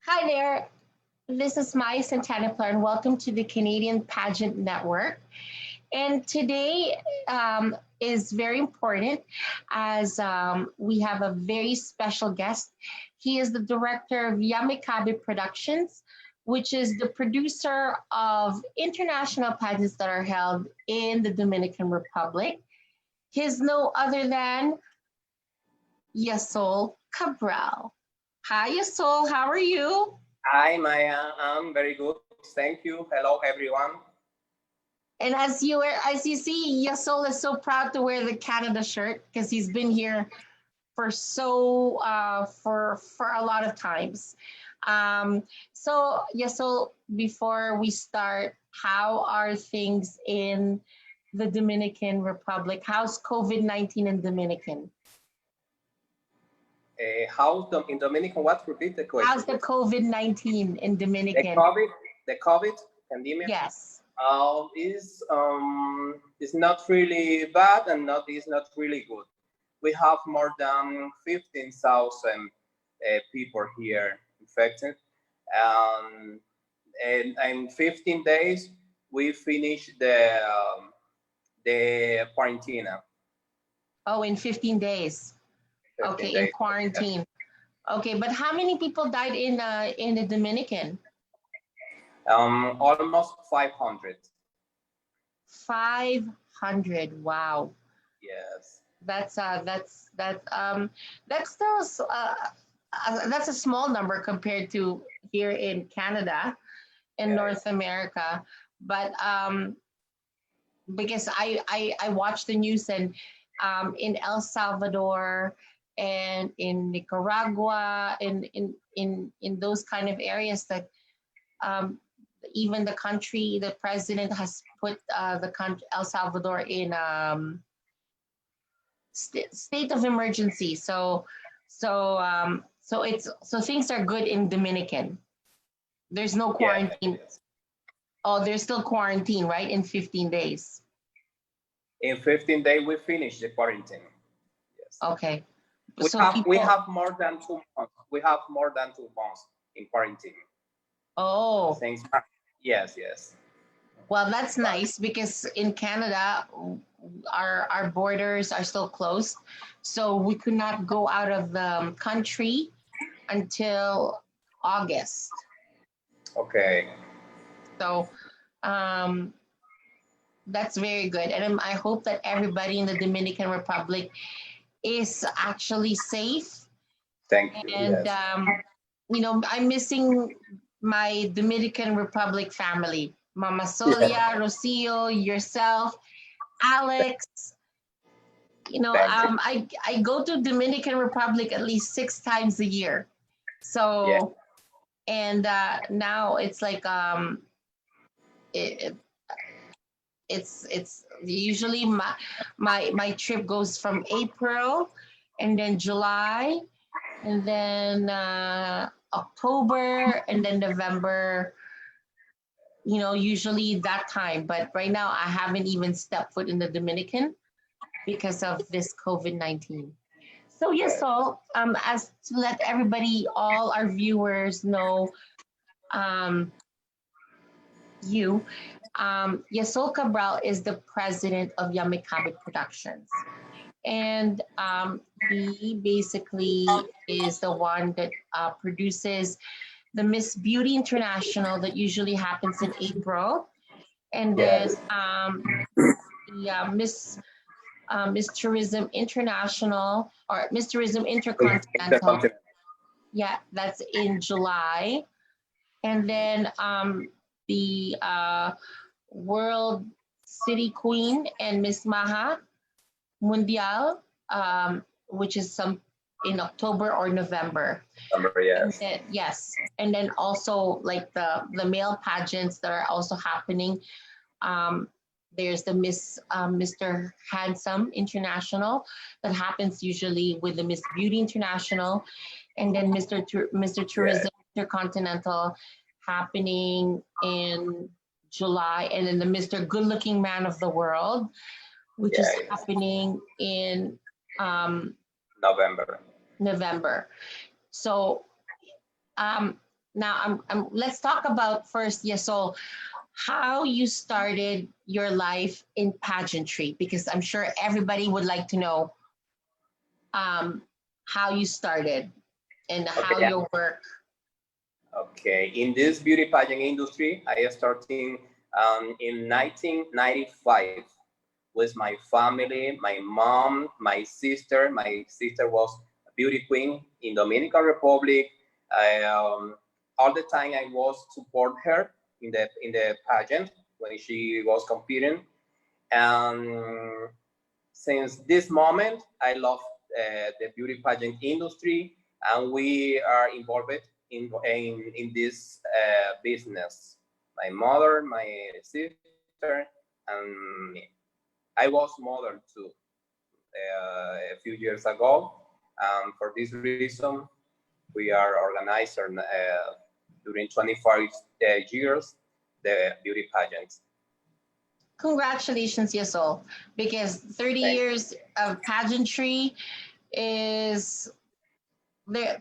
Hi there. This is Maya Santana and welcome to the Canadian Pageant Network. And today is very important as we have a very special guest. He is the director of Jamicabe Productions, which is the producer of international pageants that are held in the Dominican Republic. He's no other than Jasol Cabral. Hi, Jasol. How are you? Hi, Maya. I'm very good. Thank you. Hello, everyone. And as you see, Jasol is so proud to wear the Canada shirt because he's been here for for a lot of times. So Jasol, before we start, how are things in the Dominican Republic? How's COVID-19 in Dominican? In Dominican? What? Repeat the question. How's the COVID-19 in Dominican? The COVID pandemic. Yes. Is not really bad and is not really good. We have more than 15,000 people here infected, and in 15 days we finish the quarantine. Oh, in 15 days. 15 okay, days. in quarantine. Okay, but how many people died in the Dominican? Almost 500. 500. Wow. Yes. That's still that's a small number compared to here in Canada, in North America. But because I watch the news and in El Salvador and in Nicaragua, in those kind of areas that even the president has put the country, El Salvador, in state of emergency. So things are good in Dominican. There's no quarantine. Yes. Oh, there's still quarantine, right? In 15 days. In 15 days, we finish the quarantine. Yes. Okay. We have more than 2 months. We have more than 2 months in quarantine. Oh. Thanks. Yes. Well, that's nice because in Canada, our borders are still closed, so we could not go out of the country until August. Okay. So that's very good. And I hope that everybody in the Dominican Republic is actually safe. Thank you. And, yes. I'm missing my Dominican Republic family. Mama Solia, Rocio, yourself, Alex. I go to Dominican Republic at least 6 times a year. So, and now it's like it's usually my trip goes from April and then July and then October and then November, usually that time. But right now I haven't even stepped foot in the Dominican because of this COVID-19. So yes, so as to let everybody, all our viewers know, Jasol Cabral is the president of Jamicabe Productions. And he basically is the one that produces the Miss Beauty International that usually happens in April. And then Miss Tourism International or Miss Tourism Intercontinental. Yeah, that's in July. And then the World City Queen and Miss Maja Mundial, which is in October or November. Yes. Yes. And then also like the male pageants that are also happening. There's the Mr. Handsome International that happens usually with the Miss Beauty International, and then Mr. Tourism Intercontinental happening in July, and then the Mr. Good Looking Man of the World, which is happening in November. So Now, let's talk about first, Jasol, how you started your life in pageantry, because I'm sure everybody would like to know um, how you started and how Okay. your work. Okay. In this beauty pageant industry, I started in 1995 with my family, my mom, my sister. My sister was a beauty queen in Dominican Republic. I, all the time I was support her in the pageant when she was competing. And since this moment, I love the beauty pageant industry, and we are involved in this business. My mother, my sister, and me. I was mother too a few years ago. For this reason, we are organizer during 25 years the beauty pageants. Congratulations, Jasol, because 30 Thank years of pageantry is there.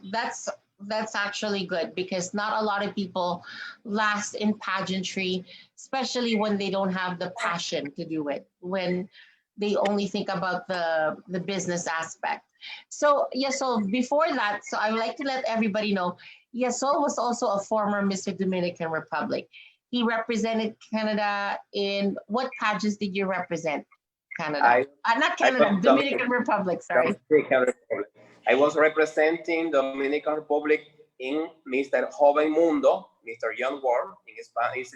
That's actually good because not a lot of people last in pageantry, especially when they don't have the passion to do it, when they only think about the business aspect. So Jasol, before that, so I would like to let everybody know, Jasol was also a former Mr. Dominican Republic. He represented Canada in what pageants did you represent? Canada. I Not I Canada, was Dominican Republic, sorry. Dominican Republic. I was representing Dominican Republic in Mr. Joven Mundo, Mr. Young World, in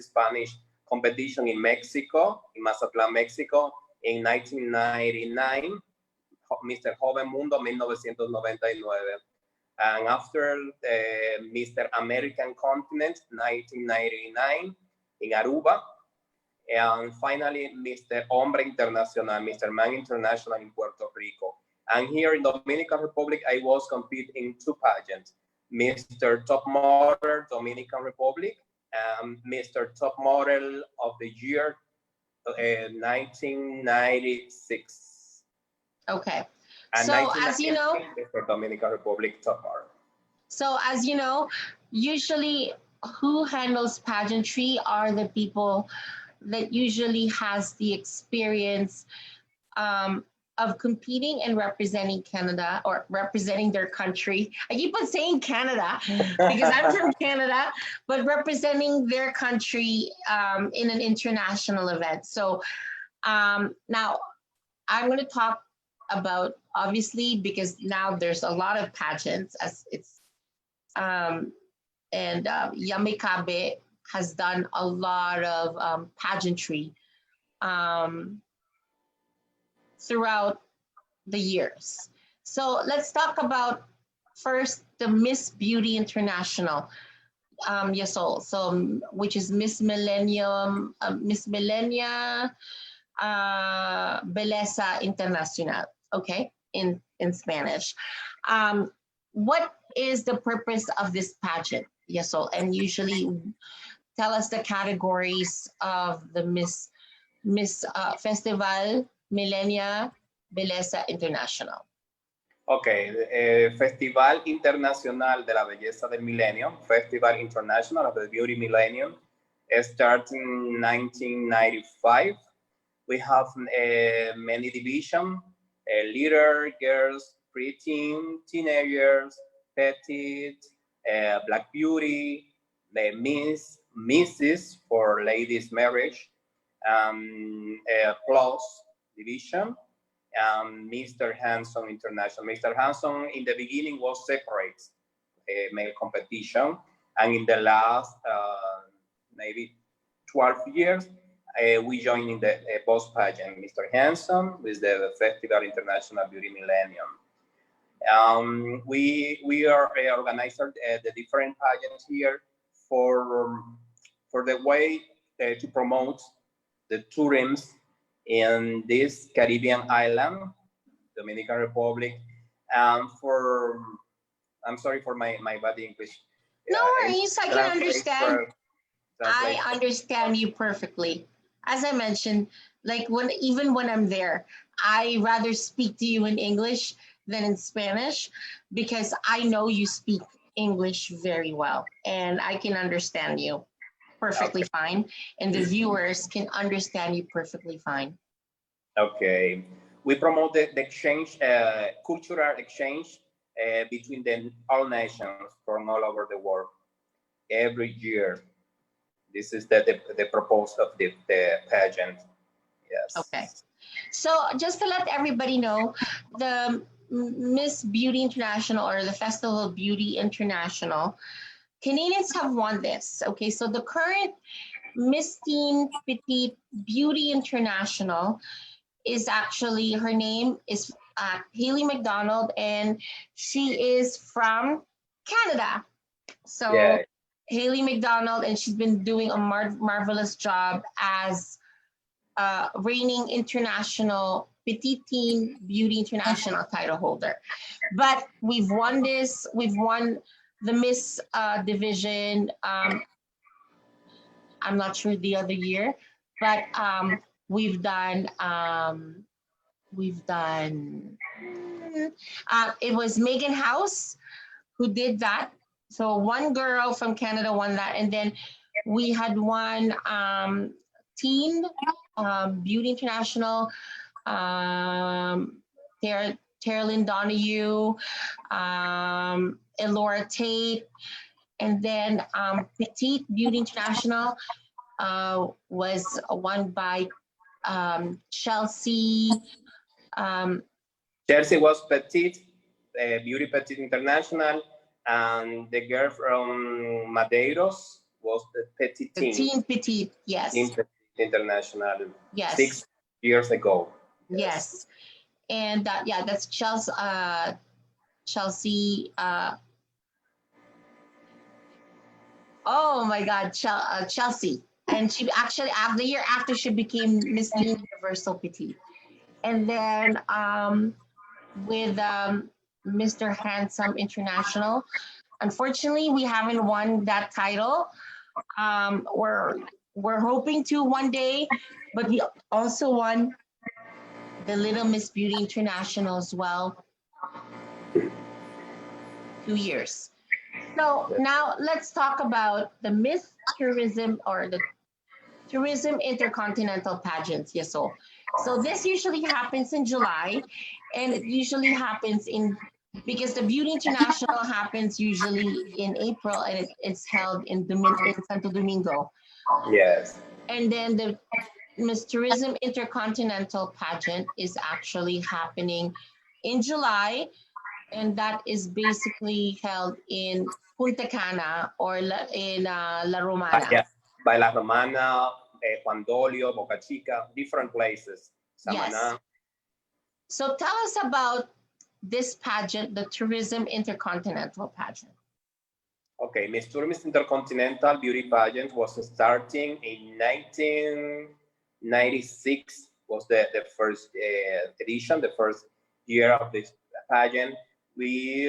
Spanish competition in Mexico, in Mazatlan, Mexico, in 1999, Mr. Joven Mundo 1999. And after Mr. American Continent 1999 in Aruba, and finally Mr. Hombre Internacional, Mr. Man International in Puerto Rico. And here in Dominican Republic, I was competing in two pageants, Mr. Top Model Dominican Republic and Mr. Top Model of the Year 1996. Okay. And So as you know, for Dominican Republic Top Model. so as you know, usually who handles pageantry are the people that usually has the experience um, of competing and representing Canada or representing their country. I keep on saying Canada because I'm from Canada, but representing their country in an international event. So now I'm going to talk about obviously because now there's a lot of pageants as it's um, and Yamikabe has done a lot of pageantry um, throughout the years. So let's talk about first the Miss Beauty International, Jasol. So which is Miss Millennium, Miss Millenia, Belleza Internacional. Okay, in Spanish. What is the purpose of this pageant, Jasol? And usually tell us the categories of the Miss Festival Millenia Belleza International. Okay, Festival Internacional de la Belleza del Milenio, Festival International of the Beauty Millennium, starts in 1995. We have many divisions, leader, girls, preteen, teenagers, petite, black beauty, the Mrs. for ladies marriage, plus division, Mr. Hanson International. Mr. Hanson in the beginning was separate male competition, and in the last maybe 12 years, we joined in the post pageant, Mr. Hanson with the Festival International Beauty Millennium. We are organizing the different pageants here for the way to promote the tourism in this Caribbean island, Dominican Republic. For I'm sorry for my bad English. No worries, I can understand. I understand you perfectly. As I mentioned, like even when I'm there, I rather speak to you in English than in Spanish because I know you speak English very well, and I can understand you perfectly Okay. fine, and the viewers can understand you perfectly fine. Okay. We promote the exchange, cultural exchange between all nations from all over the world every year. This is the purpose of the pageant. Okay. Yes. So just to let everybody know, the Miss Beauty International or the Festival of Beauty International, Canadians have won this. Okay, so the current Miss Teen Petite Beauty International is actually, her name is Haley McDonald, and she is from Canada. So Yeah. Haley McDonald, and she's been doing a marvelous job as reigning international Petite Teen Beauty International title holder. But we've won this. We've won the Miss division. I'm not sure the other year, but we've done. We've done. It was Megan House who did that. So one girl from Canada won that, and then we had one teen Beauty International, Terrelyn Donahue, Elora Tate, and then Petite Beauty International was won by Chelsea. Um, Chelsea was petite, Beauty Petite International, and the girl from Madeiros was the Petite the Teen, Teen Petite, Teen yes, Petite International yes, 6 years ago. Yes. yes. And yeah, that's Chelsea. Chelsea. Oh my God, Chelsea. And she actually, the year after, she became Miss Teen Universal Petite. And then with Mr. Handsome International, unfortunately, we haven't won that title. We're hoping to one day, but we also won the Little Miss Beauty International as well, 2 years. So now let's talk about the Miss Tourism or the Tourism Intercontinental Pageants, Jasol. So this usually happens in July, and it usually happens because the Beauty International happens usually in April, and it's held in Santo Domingo. Yes. And then the Miss Tourism Intercontinental Pageant is actually happening in July, and that is basically held in Punta Cana or in La Romana. Yeah. By La Romana, Juan Dolio, Boca Chica, different places. Yes. Samaná. So tell us about this pageant, the Tourism Intercontinental Pageant. Okay, Miss Tourism Intercontinental Beauty Pageant was starting in 1996, was the first edition, the first year of this pageant. We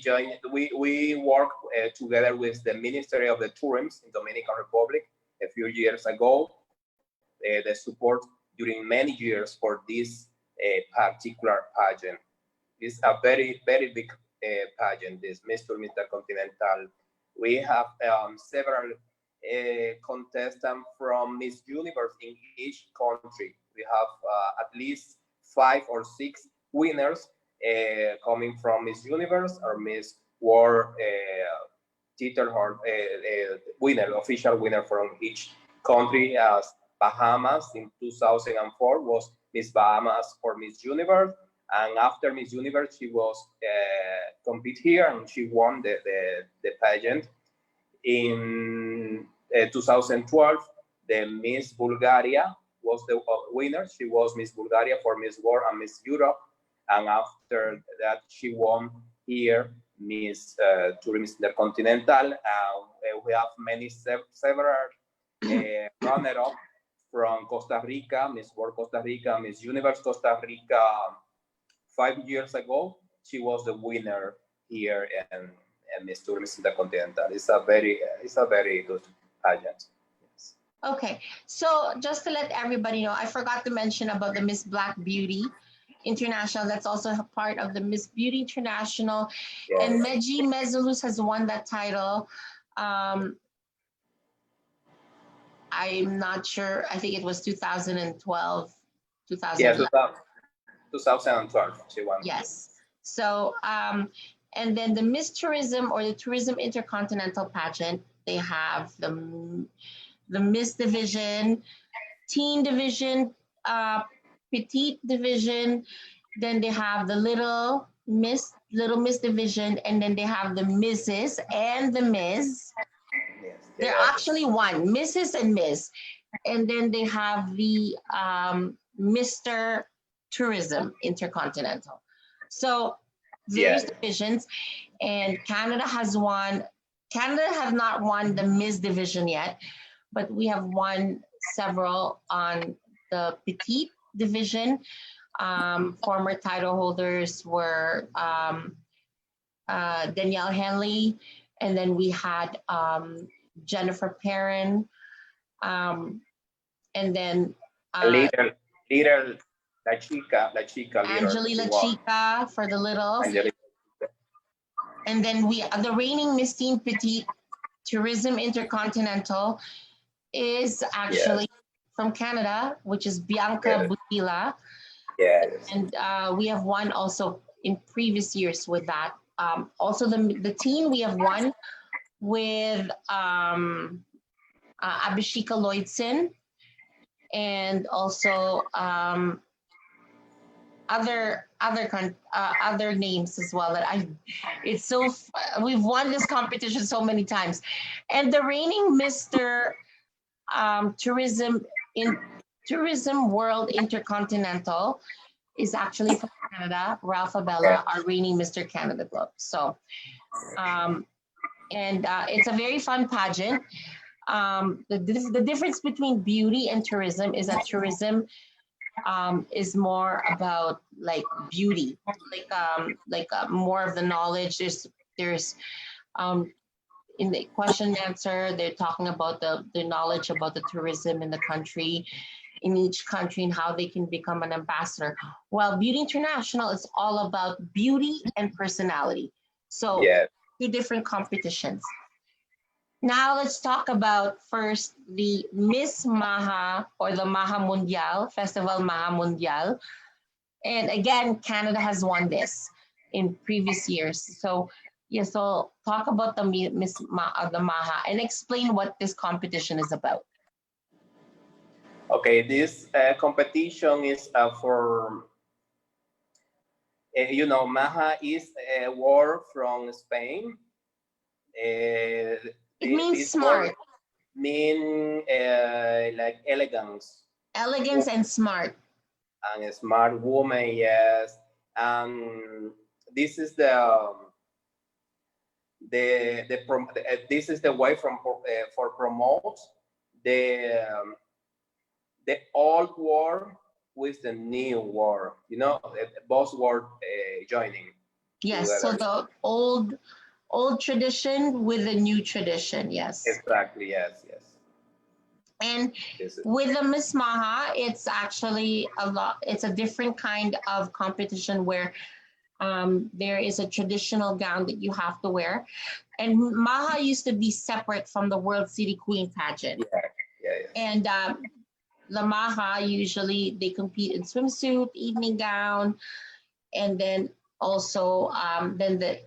joined, we worked together with the Ministry of the Tourism in Dominican Republic a few years ago. The support during many years for this particular pageant. It's a very, very big pageant, this Mr. Intercontinental. We have several contestants from Miss Universe in each country. We have at least 5 or 6 winners coming from Miss Universe or Miss World title winner, official winner from each country. As Bahamas in 2004 was Miss Bahamas for Miss Universe, and after Miss Universe, she was compete here and she won the pageant. In 2012, the Miss Bulgaria was the winner. She was Miss Bulgaria for Miss World and Miss Europe, and after that, she won here Miss Tourism Intercontinental. We have several runner-up from Costa Rica, Miss World Costa Rica, Miss Universe Costa Rica. 5 years ago, she was the winner here in Miss Tourism Intercontinental. It's a very good pageant. Yes. Okay, so just to let everybody know, I forgot to mention about the Miss Black Beauty International. That's also a part of the Miss Beauty International. Yes. And Meji Mezulus has won that title. I'm not sure. I think it was 2012, 2011. Yeah, 2012, she won. Yes. So, and then the Miss Tourism or the Tourism Intercontinental pageant, they have the Miss Division, Teen Division, Petite Division. Then they have the Little Miss Division, and then they have the Mrs. and the Ms. Yes, They're actually one, Mrs. and Ms. And then they have the Mr. Tourism Intercontinental. So various divisions, and Canada has won. Canada have not won the Ms. Division yet, but we have won several on the Petite Division. Former title holders were Danielle Henley, and then we had Jennifer Perrin, and then little La Chica, Angeli La Chica for the littles. And then we the reigning Miss Teen Petite Tourism Intercontinental is actually from Canada, which is Bianca Butila. Yes. And we have won also in previous years with that. Also the teen we have won with Abhisheka Lloydson, and also other names as well that we've won this competition so many times. And the reigning Mr. Tourism World Intercontinental is actually from Canada, Ralph Abella, our reigning Mr. Canada Club. So it's a very fun pageant. The difference between beauty and tourism is that tourism is more about like beauty, like more of the knowledge. There's in the question and answer, they're talking about the knowledge about the tourism in the country, in each country, and how they can become an ambassador. While Beauty International is all about beauty and personality. So two different competitions. Now let's talk about first the Miss Maja or the Maja Mundial, Festival Maja Mundial. And again, Canada has won this in previous years. So so talk about the the Maja and explain what this competition is about. Okay, this competition is for, Maja is a word from Spain. It means smart. Mean like elegance. Elegance and smart. And a smart woman, yes. This is this is the way for promote the old word with the new word. Both word joining. Yes, together. So the old tradition with the new tradition, yes. Exactly, yes. And with the Miss Maja, it's actually it's a different kind of competition where there is a traditional gown that you have to wear. And Maja used to be separate from the World City Queen pageant. Yeah. And the Maja, usually they compete in swimsuit, evening gown, and then also then the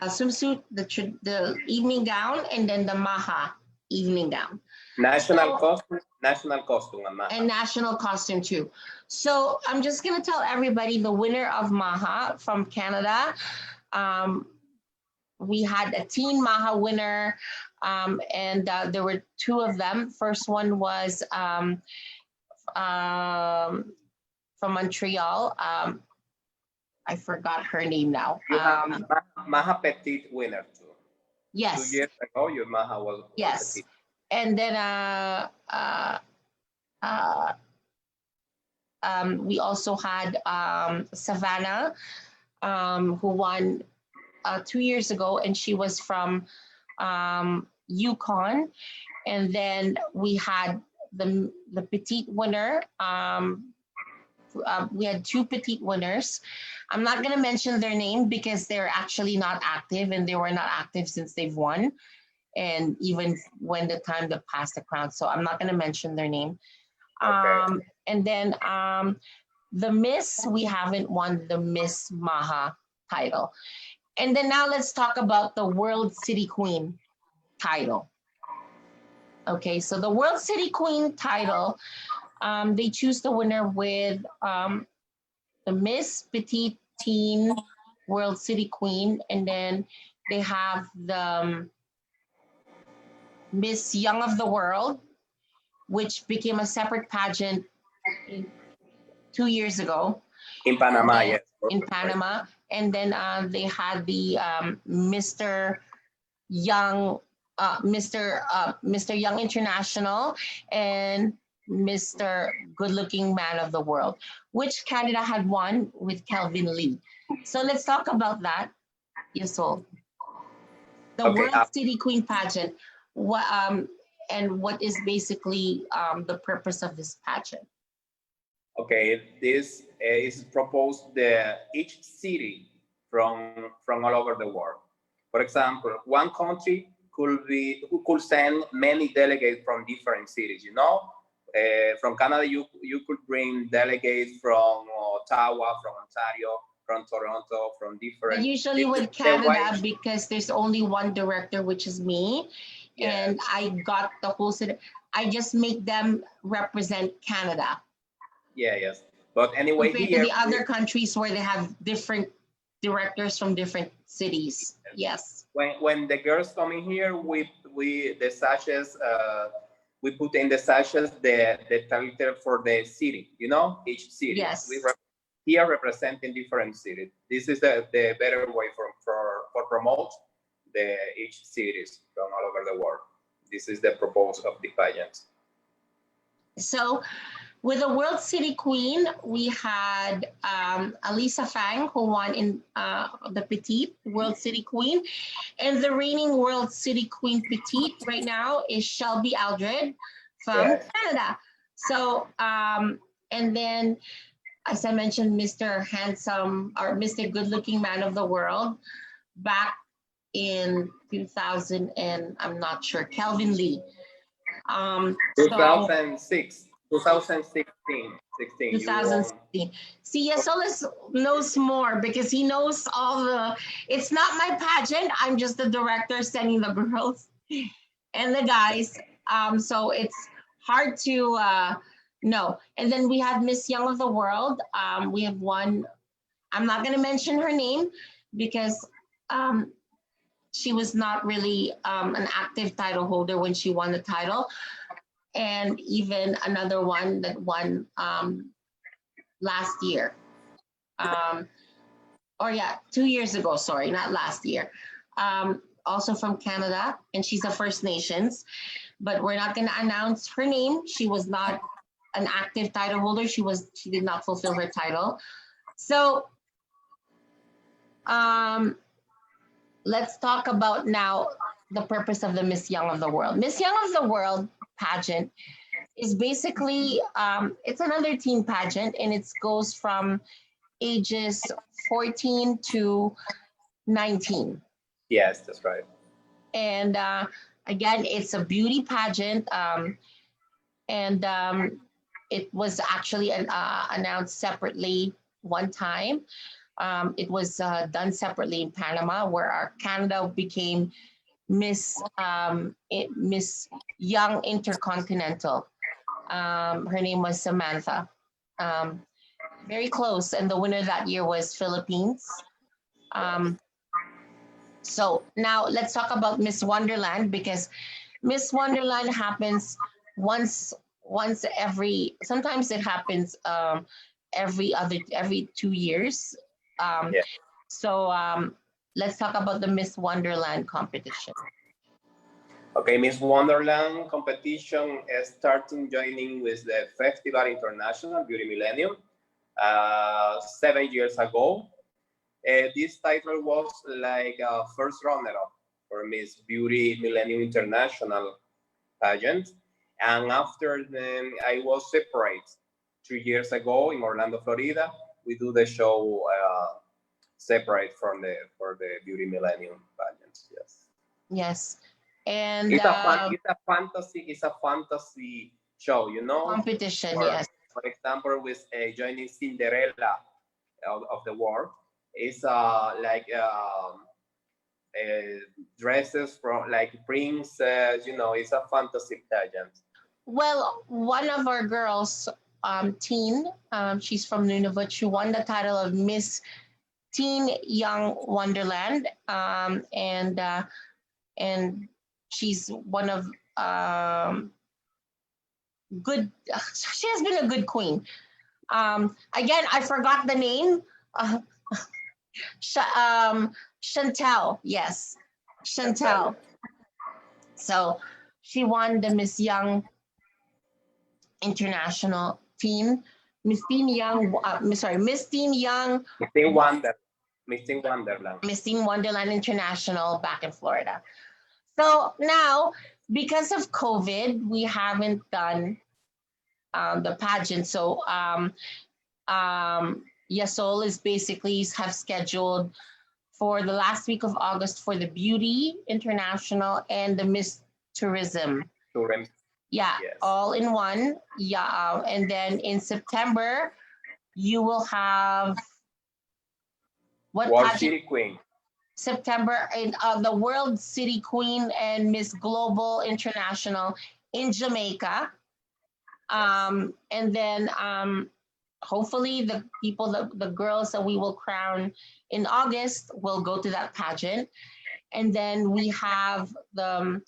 swimsuit, the evening gown, and then the Maja evening gown. National costume, and national costume too. So I'm just gonna tell everybody the winner of Maja from Canada. We had a teen Maja winner, and there were two of them. First one was from Montreal. I forgot her name now. Maja Petite winner too. Yes. 2 years ago, your Maja was Petite. And then we also had Savannah, who won 2 years ago, and she was from Yukon. And then we had the petite winner we had two petite winners. I'm not going to mention their name because they're actually not active, and they were not active since they've won, and even when the time to pass the crown. So I'm not going to mention their name. Okay. And then the Miss, we haven't won the Miss Maja title. And then now let's talk about the World City Queen title. Okay, so the World City Queen title, they choose the winner with the Miss Petite Teen World City Queen, and then they have the Miss Young of the World, which became a separate pageant 2 years ago. In Panama, then, yes. In Panama, and then they had the Mr. Young, Mr. Young International, and Mr. Good Looking Man of the World, which Canada had won with Kelvin Lee. So let's talk about that, Jasol. The Okay, World City Queen pageant. What and what is basically the purpose of this pageant? Okay, this is proposed each city from all over the world. For example, one country could send many delegates from different cities. You know, from Canada, you could bring delegates from Ottawa, from Ontario, from Toronto, from different. But usually with Canada, because there's only one director, which is me, yes. And I got the whole city. I just make them represent Canada. Yeah, yes. But anyway, compared here, to the other countries where they have different directors from different cities. Yes. When the girls come in here, we the sachets, we put in the sachets the title for the city. You know, each city. Yes. Here representing different cities. This is the better way for promote each cities from all over the world. This is the proposal of the pageant. So, with the World City Queen, we had Alisa Fang, who won in the Petite World City Queen. And the reigning World City Queen Petite right now is Shelby Aldred from Canada. So, and then, as I mentioned, Mr. Handsome, or Mr. Good Looking Man of the World, back in 2000, and I'm not sure, Kelvin Lee. 2006. 2016. 2016. See, Jasol knows more because he knows all the. It's not my pageant. I'm just the director sending the girls and the guys. So it's hard to know. And then we have Miss Young of the World. We have one. I'm not going to mention her name because she was not really an active title holder when she won the title. And even another one that won last year. 2 years ago, sorry, not last year. Also from Canada, and she's a First Nations, but we're not going to announce her name. She was not an active title holder. She did not fulfill her title. So let's talk about now the purpose of the Miss Young of the World. Miss Young of the World pageant is basically it's another teen pageant, and it goes from ages 14 to 19. Yes, that's right. And again, it's a beauty pageant, and it was actually announced separately one time. It was done separately in Panama, where our Canada became Miss Young Intercontinental. Her name was Samantha. Very close, and the winner that year was Philippines. So now let's talk about Miss Wonderland, because Miss Wonderland happens once every. Sometimes it happens every 2 years. So let's talk about the Miss Wonderland competition. Okay, Miss Wonderland competition starting joining with the Festival International Beauty Millennium 7 years ago. This title was like a first runner-up for Miss Beauty Millennium International pageant. And after then, I was separate 3 years ago in Orlando, Florida. We do the show separate from for the Beauty Millennium pageants. Yes. Yes. And It's a fantasy show, you know. competition, yes. For example, with joining Cinderella of the world, it's like dresses from like princess, you know. It's a fantasy pageant. Well, one of our girls, Teen, she's from Nunavut. She won the title of Miss Teen Young Wonderland, and she's one of good. She has been a good queen. Again, I forgot the name. Chantel, yes, Chantel. So she won the Miss Young International Teen, Miss Teen Young. Sorry, Miss Teen Young. Miss Teen Wonderland. Miss Teen Wonderland International back in Florida. So now, because of COVID, we haven't done the pageant. So Jasol is basically have scheduled for the last week of August for the Beauty International and the Miss Tourism. Yeah, yes. All in one. Yeah, and then in September, you will have what World pageant? City Queen. September in the World City Queen and Miss Global International in Jamaica. And then hopefully the people, the girls that we will crown in August will go to that pageant. And then we have the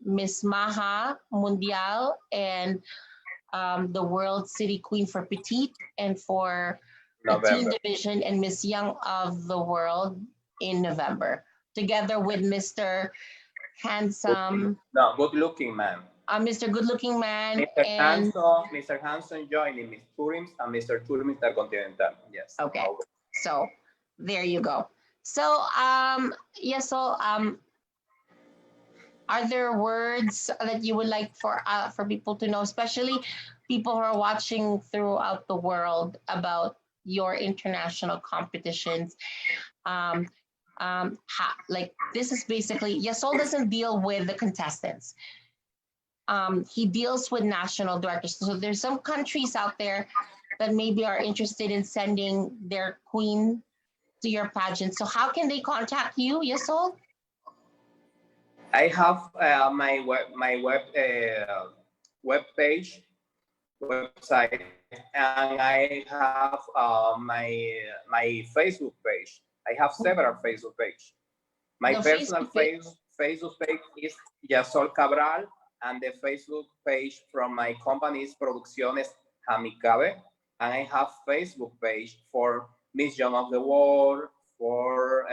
Miss Maja Mundial and the World City Queen for Petite and for the teen division and Miss Young of the World in November, together with Mr. Handsome. No, good looking man. Mr. Good Looking Man. Mr. Handsome joining Miss Tourism and Mr. Tourism Intercontinental. Yes. Okay. So there you go. So yes, so are there words that you would like for people to know, especially people who are watching throughout the world, about your international competitions? Like this is basically, Jasol doesn't deal with the contestants. He deals with national directors. So there's some countries out there that maybe are interested in sending their queen to your pageant. So how can they contact you, Jasol? I have my website, and I have my Facebook page. I have several Facebook pages. My personal Facebook page is Jasol Cabral, and the Facebook page from my company is Producciones Jamicabe, and I have Facebook page for Miss Young of the World, for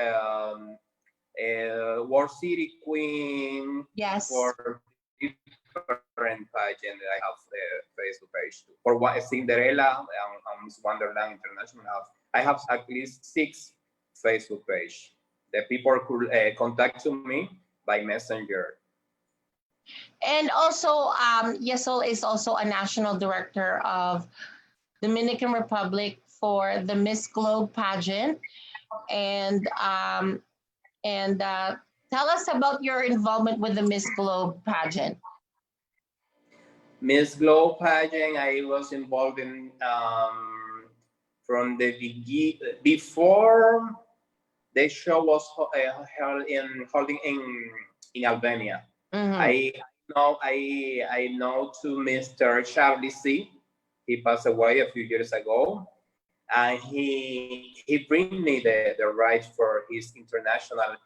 World City Queen. Yes. For different pageant, I have the Facebook page too. For Cinderella and Miss Wonderland International, I have at least 6 Facebook page. The people could contact to me by Messenger. And also, Jasol is also a national director of Dominican Republic for the Miss Globe pageant. And tell us about your involvement with the Miss Globe pageant. Miss Globe pageant, I was involved in from the before the show was holding in Albania. Mm-hmm. I know to Mr. Charlie C. He passed away a few years ago, and he bring me the rights for his international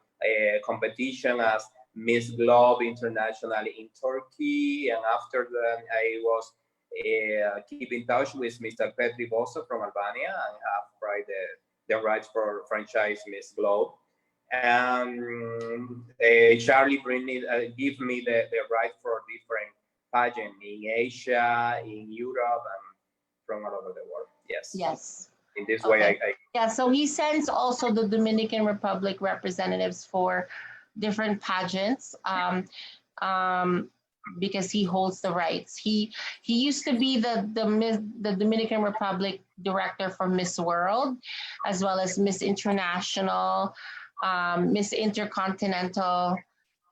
competition as Miss Globe International in Turkey, and after that I was keep in touch with Mr. Petri Bosso from Albania and have the rights for franchise Miss Globe. And Charlie give me the right for different pageant in Asia, in Europe, and from all over the world. Yes. Yes. In this way, yeah. So he sends also the Dominican Republic representatives for different pageants. because he holds the rights. He used to be the Dominican Republic director for Miss World, as well as Miss International, Miss Intercontinental,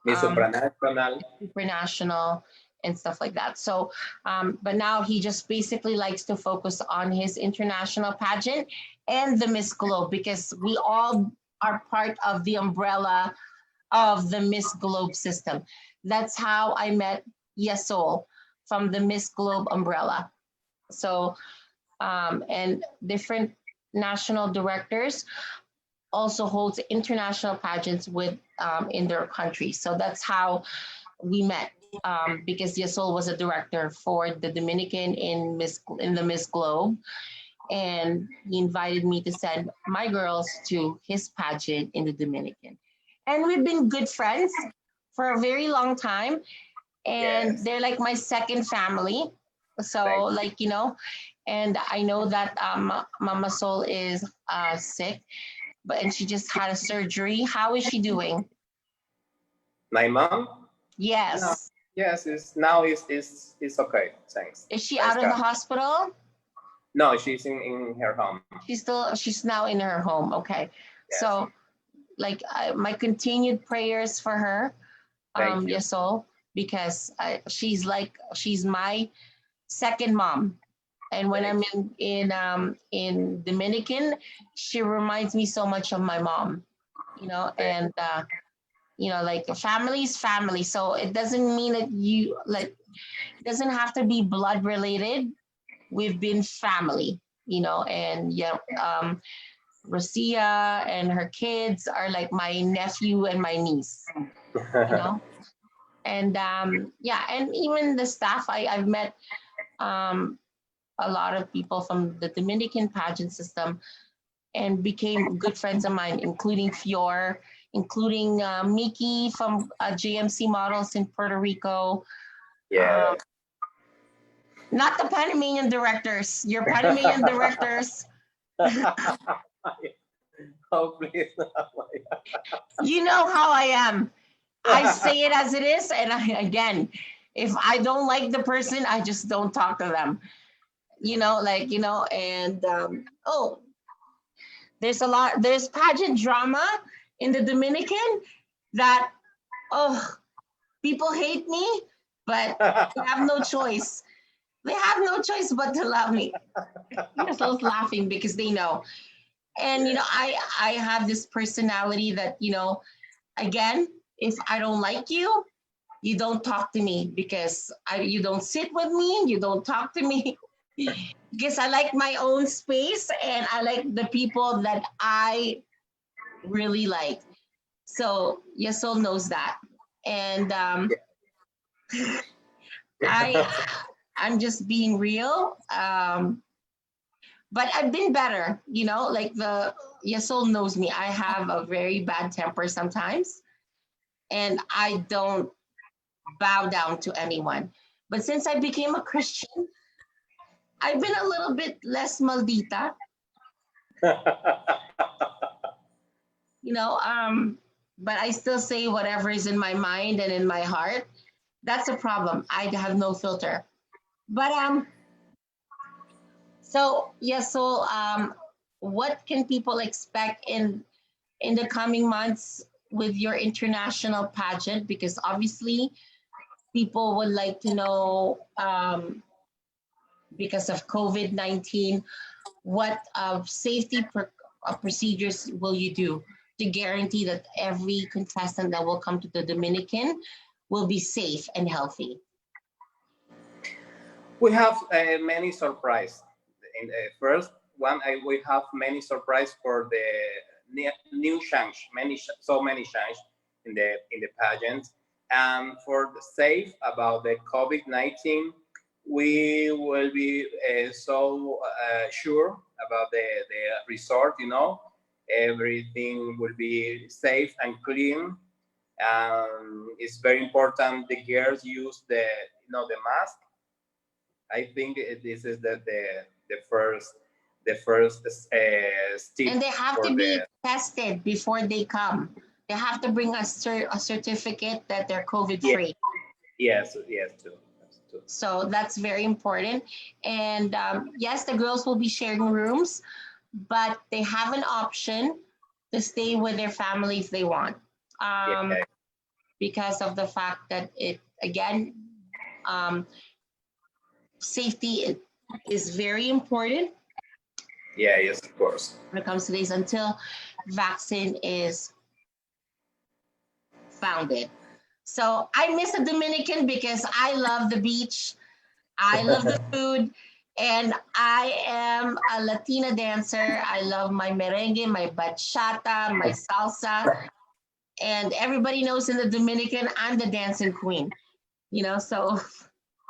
Miss um, Supranational. Supernational, and stuff like that. So, but now he just basically likes to focus on his international pageant and the Miss Globe, because we all are part of the umbrella of the Miss Globe system. That's how I met Jasol, from the Miss Globe umbrella. So, and different national directors also holds international pageants with in their country. So that's how we met, because Jasol was a director for the Dominican in the Miss Globe, and he invited me to send my girls to his pageant in the Dominican. And we've been good friends for a very long time, and Yes. they're like my second family. So, Thank you. like, and I know that Mama Sol is sick, but and she just had a surgery. How is she doing? My mom? No. Yes. Yes, it's okay. Thanks. Is she Thanks, out of the God. hospital? No, she's in her home. She's now in her home. Okay. Yes. So, like, my continued prayers for her, Thank you. Yasol, because she's my second mom. And when I'm Thank you. in Dominican, she reminds me so much of my mom, Thank and like family is family. So it doesn't mean that you like it doesn't have to be blood related. We've been family, and yeah, Rosia and her kids are like my nephew and my niece, you know. And yeah, and even the staff, I've met um, a lot of people from the Dominican pageant system and became good friends of mine, including Fior, including Miki from JMC Models in Puerto Rico. Yeah. Not the Panamanian directors, your Panamanian directors. Oh, please. You know how I am. I say it as it is. And again, if I don't like the person, I just don't talk to them. And oh, there's pageant drama in the Dominican that, oh, people hate me, but they have no choice. They have no choice but to love me. They're so laughing because they know. And I have this personality that, again, if I don't like you, you don't talk to me, because you don't sit with me, you don't talk to me. Because I like my own space and I like the people that I really like. So Yasol knows that. And I I'm just being real. But I've been better, like the Yasol knows me. I have a very bad temper sometimes, and I don't bow down to anyone. But since I became a Christian, I've been a little bit less maldita, but I still say whatever is in my mind and in my heart. That's a problem. I have no filter. But so yes, so what can people expect in the coming months with your international pageant? Because obviously people would like to know, because of COVID-19, what safety procedures will you do to guarantee that every contestant that will come to the Dominican will be safe and healthy? We have many surprise. In the first one, we have many surprise for the new change, so many change in the pageant. And for the safe about the COVID-19, we will be so sure about the resort. Everything will be safe and clean. It's very important the girls use the mask. I think this is the first And step they have for to be the. tested before they come. They have to bring a certificate that they're COVID Yeah, free. Yes, yes, too. That's too. So that's very important. And yes, the girls will be sharing rooms, but they have an option to stay with their family if they want. Yeah, Because of the fact that it, again, um, safety is very important yeah, yes, of course. when it comes to this until vaccine is founded. So I miss the Dominican because I love the beach, I love the food, and I am a Latina dancer. I love my merengue, my bachata, my salsa, and everybody knows in the Dominican I'm the dancing queen. You know, so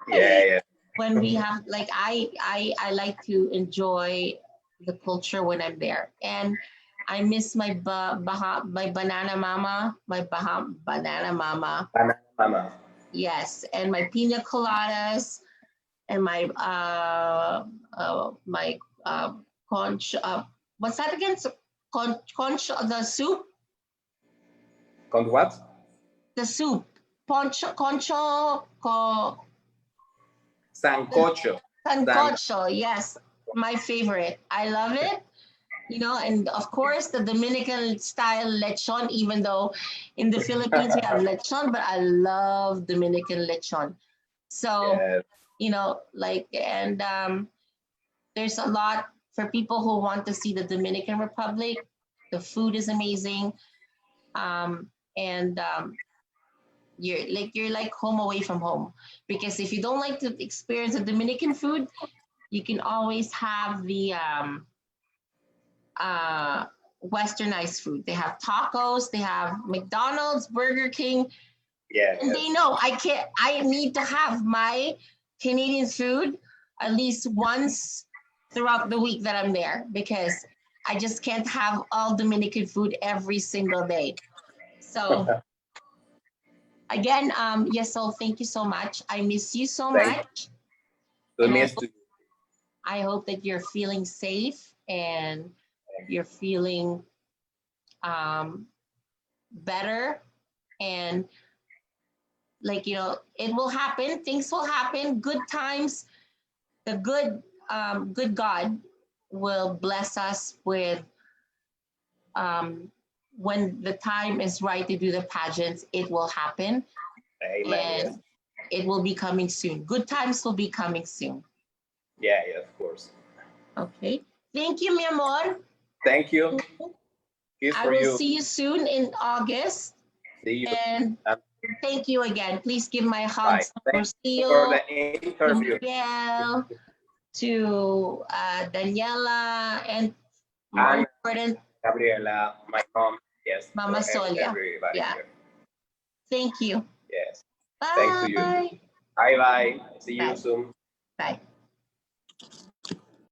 Yeah, yeah. when we have like I like to enjoy the culture when I'm there, and I miss my my banana mama, my banana mama. Banana Mama. Yes, and my pina coladas and my conch what's that again? So, conch the soup, Con what? the soup, poncho concho Sancocho. San sancocho. Yes, my favorite. I love it. You know, and of course the Dominican style lechon, even though in the Philippines we have lechon, but I love Dominican lechon. So, yeah, you know, like, and there's a lot for people who want to see the Dominican Republic. The food is amazing. And you're like home away from home, because if you don't like to experience the Dominican food, you can always have the uh, westernized food. They have tacos, they have McDonald's, Burger King, yeah, and they know I need to have my Canadian food at least once throughout the week that I'm there, because I just can't have all Dominican food every single day. So again, Jasol, thank you so much. I miss you so thank much. to And miss to I hope that you're feeling safe and you're feeling um, better, and like, you know, it will happen, things will happen, good times, the good God will bless us with when the time is right to do the pageants, it will happen, Amen. Yes. and it will be coming soon. Good times will be coming soon. Yeah, yeah, of course. Okay, thank you, mi amor. Thank you. Kiss I for will you. see you soon in August, See you. and thank you again. Please give my Bye. hugs to Thank you for Rocio, the to interview. Miguel, to Daniela, and more And important, Gabriela, my mom. Yes, Mama for Solia. everybody Yeah, here. thank you. Yes. Thanks to you. Bye. Bye bye. See you Bye. soon. Bye.